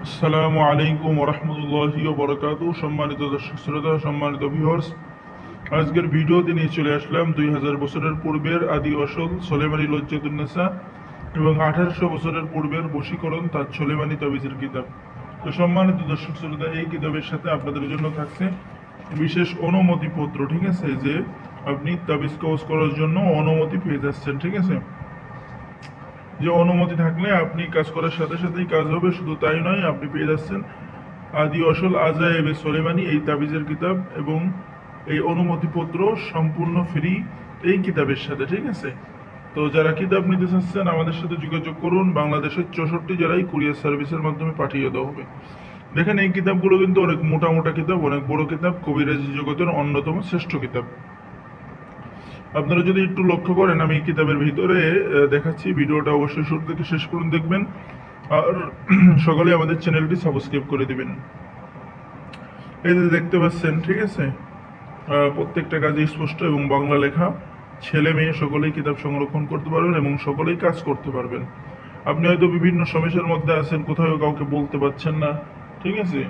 আসসালামু আলাইকুম ওরহমতুল্লাহি ওবরাকাতু। সম্মানিত দর্শক শ্রোতা, সম্মানিত ভিউয়ার্স, আজকের ভিডিওতে নিয়ে চলে আসলাম 2000 বছরের পূর্বের আদি আসল সোলেমানি লজ্জাতুন্নেসা এবং 1800 বছরের পূর্বের বশীকরণ তাজ সোলেমানি তাবিজের কিতাব। তো সম্মানিত দর্শক শ্রোতা, এই কিতাবের সাথে আপনাদের জন্য থাকছে বিশেষ অনুমতিপত্র, ঠিক আছে, যে আপনি তাবিজ কবজ করার জন্য অনুমতি পেয়ে যাচ্ছেন, ঠিক আছে। যে অনুমতি থাকলে আপনি কাজ করার সাথে সাথেই কাজ হবে, শুধু তাই নয়, আপনি পেয়ে যাচ্ছেন আদি আসল আজায়েবে সোলেমানি এই তাবিজের কিতাব এবং এই অনুমতিপত্র সম্পূর্ণ ফ্রি এই কিতাবের সাথে, ঠিক আছে। তো যারা কিতাব নিতে চাচ্ছেন আমাদের সাথে যোগাযোগ করুন। বাংলাদেশের 64 জেলায় কুরিয়ার সার্ভিসের মাধ্যমে পাঠিয়ে দেওয়া হবে। দেখেন, এই কিতাবগুলো কিন্তু অনেক মোটা মোটা কিতাব, অনেক বড় কিতাব, কবিরাজি জগতের অন্যতম শ্রেষ্ঠ কিতাব। আপনারা যদি একটু লক্ষ্য করেন, আমি এই কিতাবের ভিতরে দেখাচ্ছি, ভিডিওটা অবশ্যই শুরু থেকে শেষ পর্যন্ত দেখবেন আর সকালে আমাদের চ্যানেলটি সাবস্ক্রাইব করে দিবেন। এই যে দেখতে পাচ্ছেন, ঠিক আছে, প্রত্যেকটা কাজে স্পষ্ট এবং বাংলা লেখা। ছেলে মেয়ে সকলেই কিতাব সংরক্ষণ করতে পারবেন এবং সকলেই কাজ করতে পারবেন। আপনি হয়তো বিভিন্ন সমস্যার মধ্যে আছেন, কোথাও কাউকে বলতে পারছেন না, ঠিক আছে।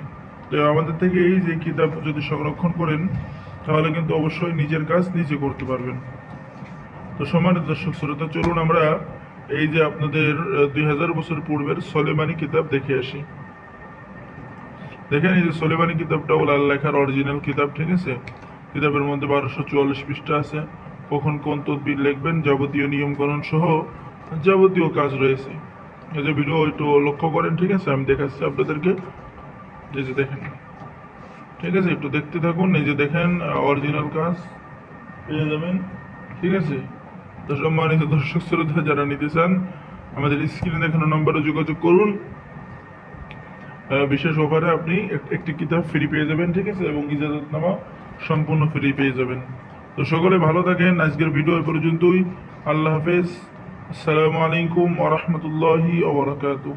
তো আমাদের থেকে এই যে কিতাব যদি সংরক্ষণ করেন তাহলে কিন্তু অবশ্যই নিজের কাজ নিজে করতে পারবেন। তো সম্মানিত দর্শক শ্রোতা, চলুন আমরা এই যে আপনাদের 2000 বছর পূর্বের সোলেমানি কিতাব দেখে আসি। দেখেন, এই যে সোলেমানি কিতাবটা লাল লেখার অরিজিনাল কিতাব, ঠিক আছে। কিতাবের মধ্যে 1244 পৃষ্ঠা আছে। কখন কোন তদবির লিখবেন, যাবতীয় নিয়মকানুন সহ যাবতীয় কাজ রয়েছে। এই যে ভিডিও একটু লক্ষ্য করেন, ঠিক আছে, আমি দেখাচ্ছি আপনাদেরকে। এই যে দেখেন, ঠিক আছে, একটু দেখতে থাকুন। এই যে দেখেন, অরিজিনাল কাজ পেয়ে যাবেন, ঠিক আছে। তো সম্মানিত দর্শক শ্রোতা, যারা নিতে চান আমাদের স্ক্রিনে দেখানো নম্বরে যোগাযোগ করুন। বিশেষ অফারে আপনি একটি কিতাব ফ্রি পেয়ে যাবেন, ঠিক আছে, এবং ইজাজতনামা সম্পূর্ণ ফ্রি পেয়ে যাবেন। তো সকলে ভালো থাকেন। আজকের ভিডিও এ পর্যন্তই। আল্লাহ হাফেজ। আসসালামু আলাইকুম ওয়া রাহমাতুল্লাহি ওয়া বারাকাতুহু।